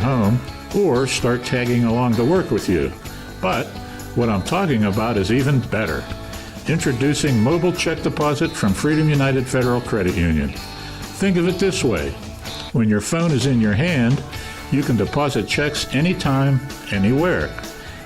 home or start tagging along to work with you. But what I'm talking about is even better. Introducing mobile check deposit from Freedom United Federal Credit Union. Think of it this way. When your phone is in your hand, you can deposit checks anytime, anywhere.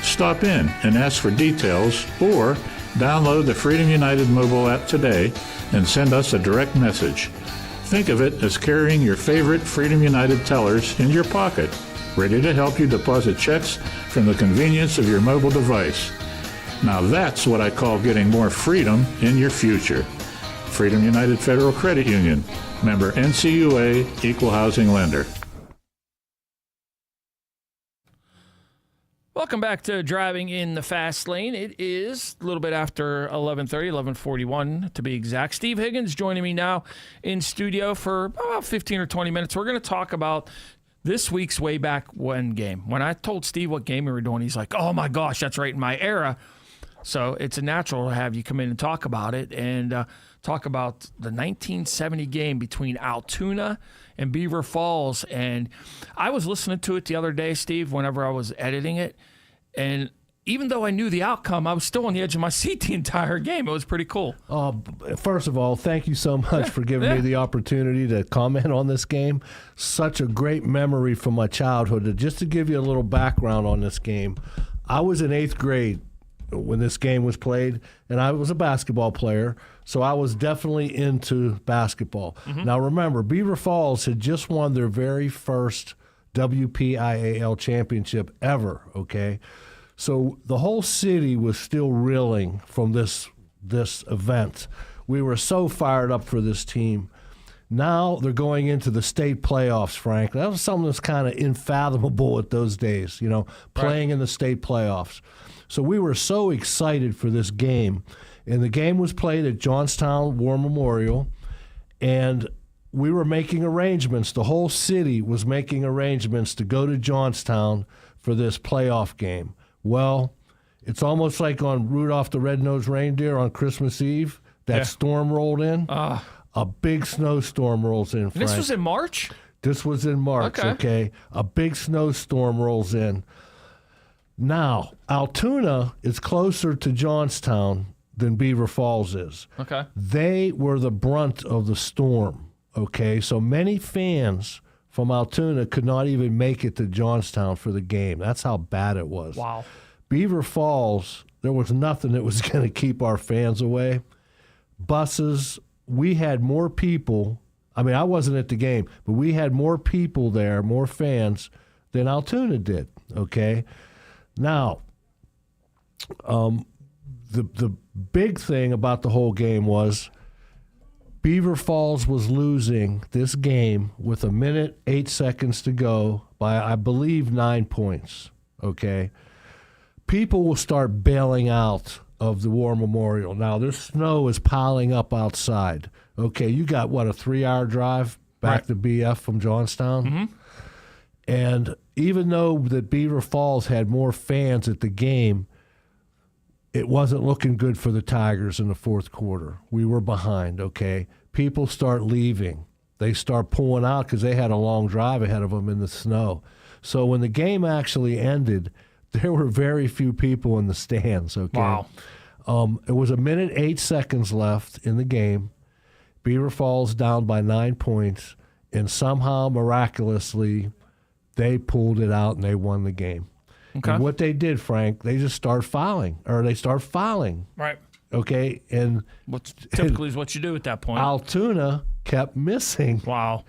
Stop in and ask for details or download the Freedom United mobile app today and send us a direct message. Think of it as carrying your favorite Freedom United tellers in your pocket, ready to help you deposit checks from the convenience of your mobile device. Now that's what I call getting more freedom in your future. Freedom United Federal Credit Union, member NCUA, equal housing lender. Welcome back to Driving in the Fast Lane. It is a little bit after 11:30, 11:41 to be exact. Steve Higgins joining me now in studio for about 15 or 20 minutes. We're going to talk about this week's Way Back When game. When I told Steve what game we were doing, he's like, oh my gosh, that's right in my era. So it's a natural to have you come in and talk about it and talk about the 1970 game between Altoona and Beaver Falls. And I was listening to it the other day, Steve, whenever I was editing it. And even though I knew the outcome, I was still on the edge of my seat the entire game. It was pretty cool. First of all, thank you so much for giving me the opportunity to comment on this game. Such a great memory from my childhood. Just to give you a little background on this game, I was in 8th grade when this game was played, and I was a basketball player, so I was definitely into basketball. Mm-hmm. Now remember, Beaver Falls had just won their very first WPIAL championship ever, okay? So the whole city was still reeling from this event. We were so fired up for this team. Now they're going into the state playoffs, Frank. That was something that's kind of unfathomable at those days, you know, playing in the state playoffs. So we were so excited for this game. And the game was played at Johnstown War Memorial, and we were making arrangements. The whole city was making arrangements to go to Johnstown for this playoff game. Well, it's almost like on Rudolph the Red-Nosed Reindeer on Christmas Eve. That storm rolled in. A big snowstorm rolls in, Frank. This was in March? This was in March, okay? A big snowstorm rolls in. Now, Altoona is closer to Johnstown than Beaver Falls is. Okay. They were the brunt of the storm, okay? So many fans from Altoona could not even make it to Johnstown for the game. That's how bad it was. Wow. Beaver Falls, there was nothing that was going to keep our fans away. Buses, we had more people. I mean, I wasn't at the game, but we had more people there, more fans than Altoona did, okay? Now, the big thing about the whole game was Beaver Falls was losing this game with 1 minute, 8 seconds to go by, I believe, 9 points, okay? People will start bailing out of the War Memorial. Now, this snow is piling up outside. Okay, you got, what, a 3-hour drive back to BF from Johnstown? Mm-hmm. And even though that Beaver Falls had more fans at the game, it wasn't looking good for the Tigers in the fourth quarter. We were behind, okay? People start leaving. They start pulling out because they had a long drive ahead of them in the snow. So when the game actually ended, there were very few people in the stands, okay? Wow. It was 1 minute, 8 seconds left in the game. Beaver Falls down by 9 points, and somehow, miraculously, they pulled it out and they won the game. Okay. And what they did, Frank, they just start fouling. Right. Okay, and what typically is what you do at that point. Altoona kept missing. Wow.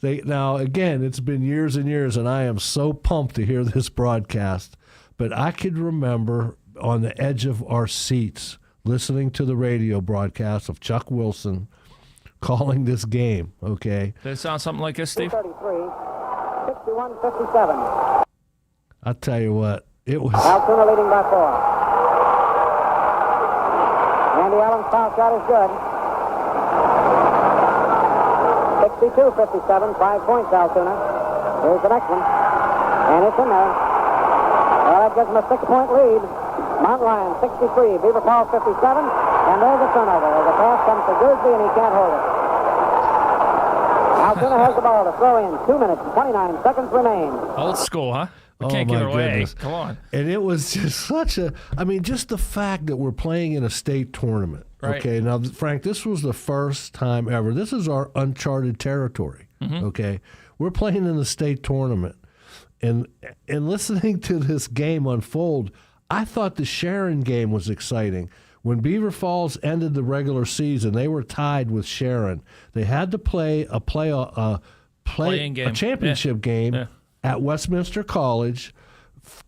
Now, again, it's been years and years, and I am so pumped to hear this broadcast. But I could remember on the edge of our seats listening to the radio broadcast of Chuck Wilson calling this game, okay? Does it sound something like this, Steve? 61-57. I'll tell you what, it was... Altoona leading by 4. Andy Allen's foul shot is good. 62-57, 5 points, Altoona. Here's the next one. And it's in there. Well, that gives them a 6-point lead. Mount Lion, 63. Beaver Falls, 57. And there's a turnover. The pass comes to Gooseby, and he can't hold it. Altoona has the ball to throw in. 2 minutes, 29 seconds remain. Old school, huh? We can't my give it away. goodness. Come on. And it was just just the fact that we're playing in a state tournament. Right. Okay, now, Frank, this was the first time ever. This is our uncharted territory. Okay, we're playing in the state tournament. And listening to this game unfold, I thought the Sharon game was exciting. When Beaver Falls ended the regular season, they were tied with Sharon. They had to play a championship game at Westminster College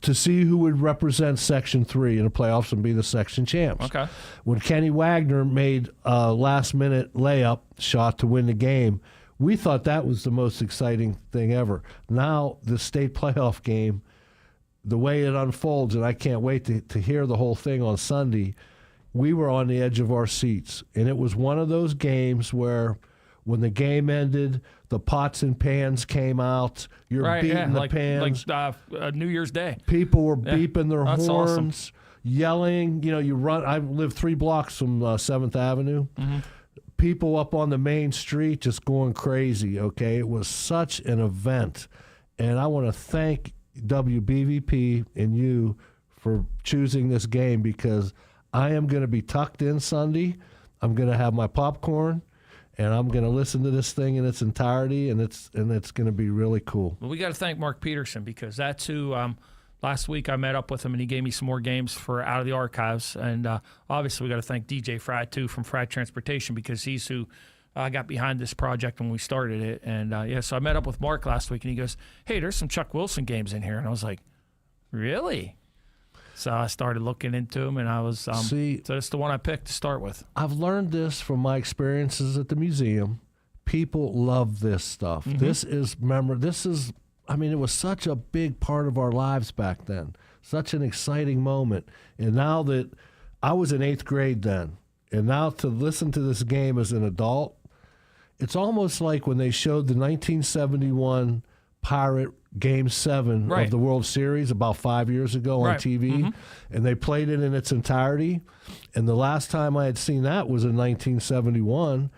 to see who would represent Section 3 in the playoffs and be the section champs. Okay. When Kenny Wagner made a last-minute layup shot to win the game, we thought that was the most exciting thing ever. Now, the state playoff game, the way it unfolds, and I can't wait to hear the whole thing on Sunday, we were on the edge of our seats. And it was one of those games where when the game ended, the pots and pans came out. You're beating the pans. Like New Year's Day. People were beeping their horns, awesome. yelling. You run. I live 3 blocks from 7th Avenue. People up on the main street just going crazy, okay? It was such an event. And I want to thank WBVP and you for choosing this game because I am going to be tucked in Sunday. I'm going to have my popcorn, and I'm going to listen to this thing in its entirety, and it's going to be really cool. Well, we got to thank Mark Peterson because that's who last week I met up with him, and he gave me some more games for Out of the Archives. And obviously we got to thank DJ Fratt, too, from Fratt Transportation because he's who got behind this project when we started it. And, so I met up with Mark last week, and he goes, hey, there's some Chuck Wilson games in here. And I was like, really? So I started looking into them, and I was so that's the one I picked to start with. I've learned this from my experiences at the museum. People love this stuff. This is it was such a big part of our lives back then. Such an exciting moment. And now that I was in 8th grade then, and now to listen to this game as an adult, it's almost like when they showed the 1971 Pirate Game 7 of the World Series about 5 years ago on TV, and they played it in its entirety. And the last time I had seen that was in 1971,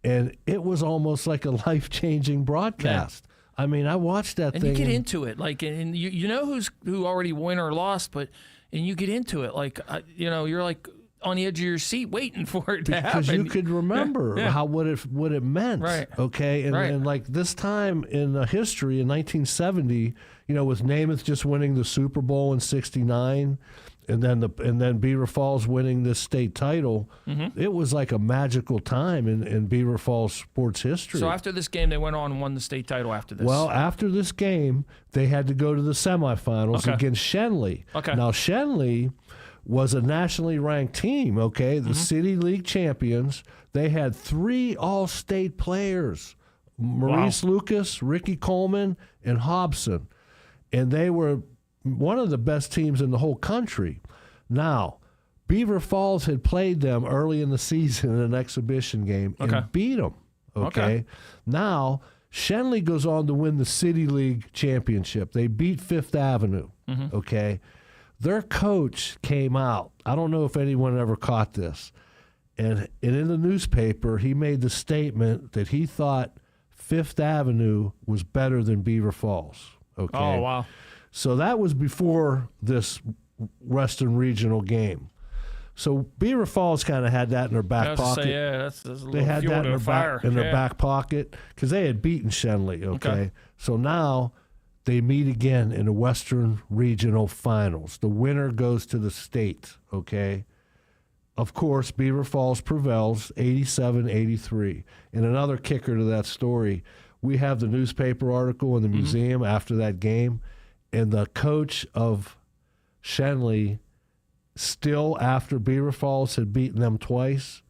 and it was almost like a life-changing broadcast. I mean, I watched that thing. And you get into it. Like, and you know who already won or lost, and you get into it. Like, you're like on the edge of your seat waiting for it to happen. Because you could remember what it meant. Right. Okay? And like this time in history, in 1970, with Namath just winning the Super Bowl in '69, and then Beaver Falls winning this state title, it was like a magical time in Beaver Falls sports history. So after this game, they went on and won the state title after this. Well, after this game, they had to go to the semifinals against Shenley. Okay. Now, Shenley was a nationally ranked team, okay? The City League champions. They had 3 all-state players, Maurice Lucas, Ricky Coleman, and Hobson. And they were one of the best teams in the whole country. Now, Beaver Falls had played them early in the season in an exhibition game and beat them, okay? Now, Shenley goes on to win the City League championship. They beat Fifth Avenue, okay? Their coach came out. I don't know if anyone ever caught this. And in the newspaper, he made the statement that he thought Fifth Avenue was better than Beaver Falls. Okay. Oh, wow. So that was before this Western Regional game. So Beaver Falls kind of had that in their back pocket. That's a little they had fuel that to in the fire. their back pocket because they had beaten Shenley. Okay. So now they meet again in the Western Regional Finals. The winner goes to the state, okay? Of course, Beaver Falls prevails 87-83. And another kicker to that story, we have the newspaper article in the museum after that game, and the coach of Shenley, still after Beaver Falls had beaten them twice,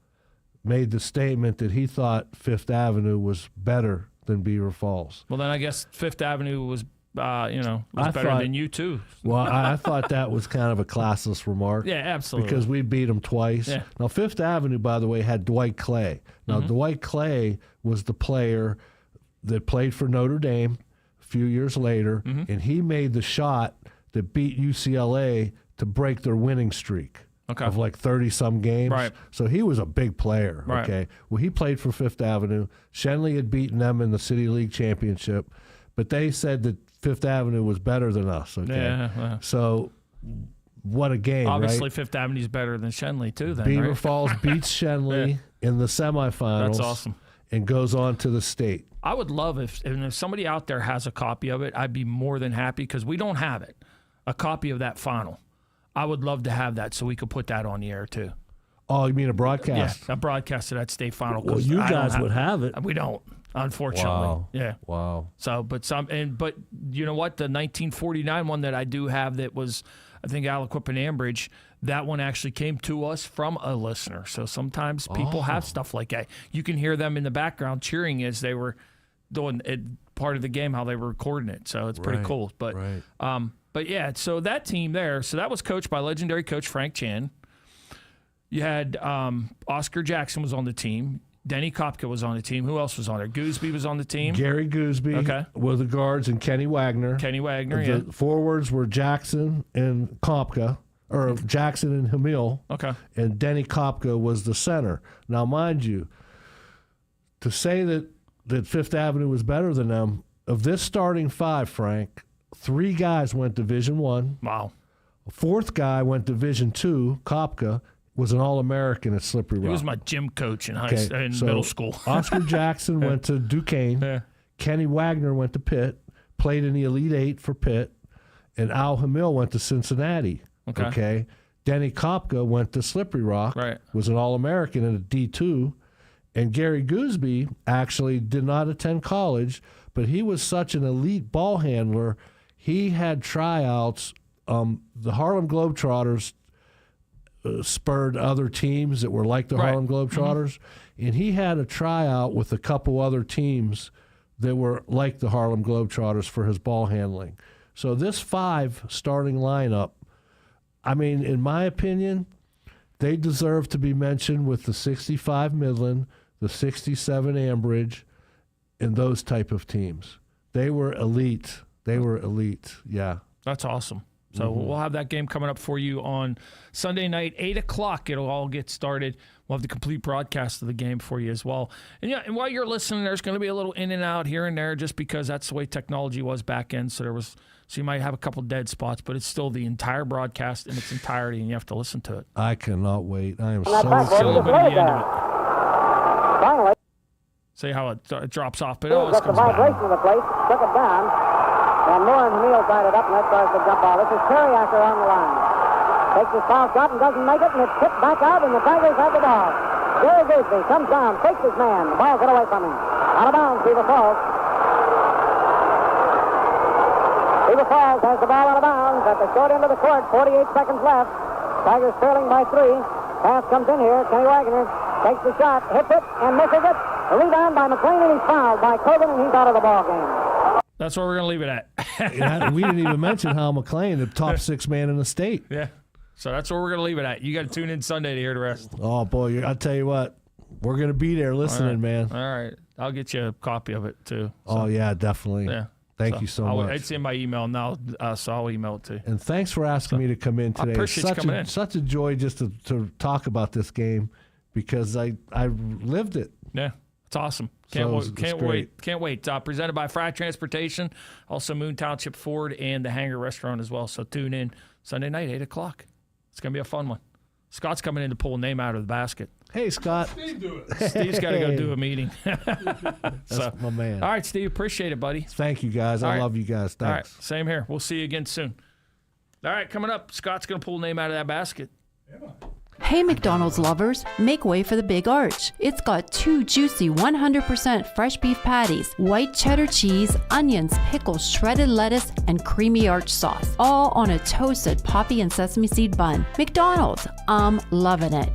made the statement that he thought Fifth Avenue was better than Beaver Falls. Well, then I guess Fifth Avenue was better than you too. Well, I thought that was kind of a classless remark. Yeah, absolutely. Because we beat them twice. Yeah. Now, Fifth Avenue, by the way, had Dwight Clay. Now, Dwight Clay was the player that played for Notre Dame a few years later, and he made the shot that beat UCLA to break their winning streak. Okay. of like 30-some games. Right. So he was a big player, Right. okay? Well, he played for Fifth Avenue. Shenley had beaten them in the City League Championship, but they said that Fifth Avenue was better than us, okay? Yeah. So what a game, Obviously, right? Fifth Avenue's better than Shenley, too, then, Beaver right? Falls beats Shenley in the semifinals. That's awesome. And goes on to the state. I would love if somebody out there has a copy of it, I'd be more than happy because we don't have it, a copy of that final. I would love to have that so we could put that on the air, too. Oh, you mean a broadcast? Yeah, a broadcast of that state final. Well, you guys would have it. We don't, unfortunately. Wow. Yeah. Wow. So, but you know what? The 1949 one that I do have that was, I think, Aliquip and Ambridge, that one actually came to us from a listener. So sometimes people have stuff like that. You can hear them in the background cheering as they were doing it, part of the game, how they were recording it. So it's pretty cool. But, but yeah, so that team there, so that was coached by legendary coach Frank Chan. You had Oscar Jackson was on the team. Denny Kopka was on the team. Who else was on there? Gooseby was on the team. Gary Gooseby were the guards, and Kenny Wagner. The forwards were Jackson and Kopka, or Jackson and Hamil. Okay. And Denny Kopka was the center. Now, mind you, to say that Fifth Avenue was better than them, of this starting five, Frank, 3 guys went Division I. Wow. A 4th guy went Division II, Kopka, was an All-American at Slippery Rock. He was my gym coach in middle school. Oscar Jackson went to Duquesne. Yeah. Kenny Wagner went to Pitt, played in the Elite Eight for Pitt, and Al Hamil went to Cincinnati. Okay. Denny Kopka went to Slippery Rock, was an All-American in a D2, and Gary Gooseby actually did not attend college, but he was such an elite ball handler, he had tryouts. The Harlem Globetrotters spurred other teams that were like the Harlem Globetrotters, and he had a tryout with a couple other teams that were like the Harlem Globetrotters for his ball handling. So this 5 starting lineup, I mean, in my opinion, they deserve to be mentioned with the 65 Midland, the 67 Ambridge, and those type of teams. They were elite. Yeah. That's awesome. So we'll have that game coming up for you on Sunday night, 8 o'clock. It'll all get started. We'll have the complete broadcast of the game for you as well. And yeah, and while you're listening, there's going to be a little in and out here and there just because that's the way technology was back then. So you might have a couple dead spots, but it's still the entire broadcast in its entirety, and you have to listen to it. I cannot wait. I am so Still excited. the end of it. Finally, See how it drops off, but it got always the comes back. vibration of the place, took it down. And Moore and Hamil tied it up, and that starts the jump ball. This is Carriacker on the line. Takes his foul shot and doesn't make it, and it's tipped back out, and the Tigers have the ball. Gary Gooseby comes down, takes his man. The ball got away from him. Out of bounds, Beaver Falls. Beaver Falls has the ball out of bounds at the short end of the court. 48 seconds left. Tigers trailing by 3. Pass comes in here. Kenny Wagner takes the shot, hits it, and misses it. A rebound by McLean, and he's fouled by Cogan, and he's out of the ball game. That's where we're going to leave it at. We didn't even mention Hal McClain, the top 6 man in the state. Yeah. So that's where we're going to leave it at. You got to tune in Sunday to hear the rest. Oh, boy, I'll tell you what. We're going to be there listening, man. All right. I'll get you a copy of it, too. So, Oh, yeah, definitely. yeah. Thank you so much. It's in my email now, so I'll email it to you. And thanks for asking me to come in today. I appreciate you coming in. Such a joy just to talk about this game because I lived it. Yeah. It's awesome. Can't wait. Presented by Fry Transportation, also Moon Township Ford and the Hangar Restaurant as well. So tune in Sunday night, 8 o'clock. It's going to be a fun one. Scott's coming in to pull a name out of the basket. Hey, Scott. Steve's got to go do a meeting. That's my man. All right, Steve. Appreciate it, buddy. Thank you, guys. I love you guys. Thanks. All right. Same here. We'll see you again soon. All right. Coming up, Scott's going to pull a name out of that basket. Yeah. Hey McDonald's lovers, make way for the Big Arch. It's got 2 juicy 100% fresh beef patties, white cheddar cheese, onions, pickles, shredded lettuce, and creamy arch sauce, all on a toasted poppy and sesame seed bun. McDonald's, I'm loving it.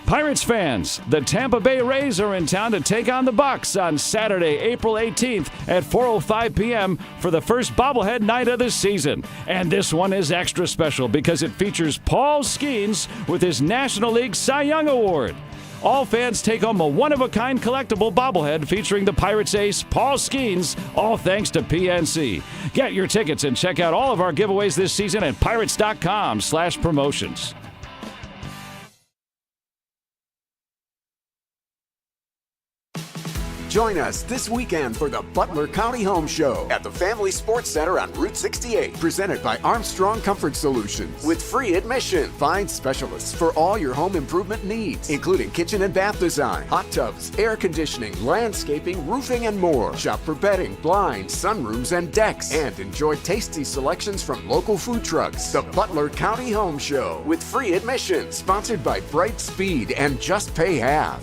Pirates fans, the Tampa Bay Rays are in town to take on the Bucks on Saturday, April 18th at 4:05 p.m. for the first bobblehead night of the season. And this one is extra special because it features Paul Skeens with his National League Cy Young Award. all fans take home a one-of-a-kind collectible bobblehead featuring the Pirates ace, Paul Skeens, all thanks to PNC. Get your tickets and check out all of our giveaways this season at pirates.com/promotions. Join us this weekend for the Butler County Home Show at the Family Sports Center on Route 68, presented by Armstrong Comfort Solutions. With free admission, find specialists for all your home improvement needs, including kitchen and bath design, hot tubs, air conditioning, landscaping, roofing, and more. Shop for bedding, blinds, sunrooms, and decks, and enjoy tasty selections from local food trucks. The Butler County Home Show with free admission, sponsored by Bright Speed and Just Pay Half.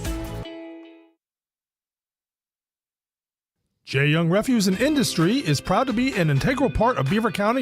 J. Young Refuse and Industry is proud to be an integral part of Beaver County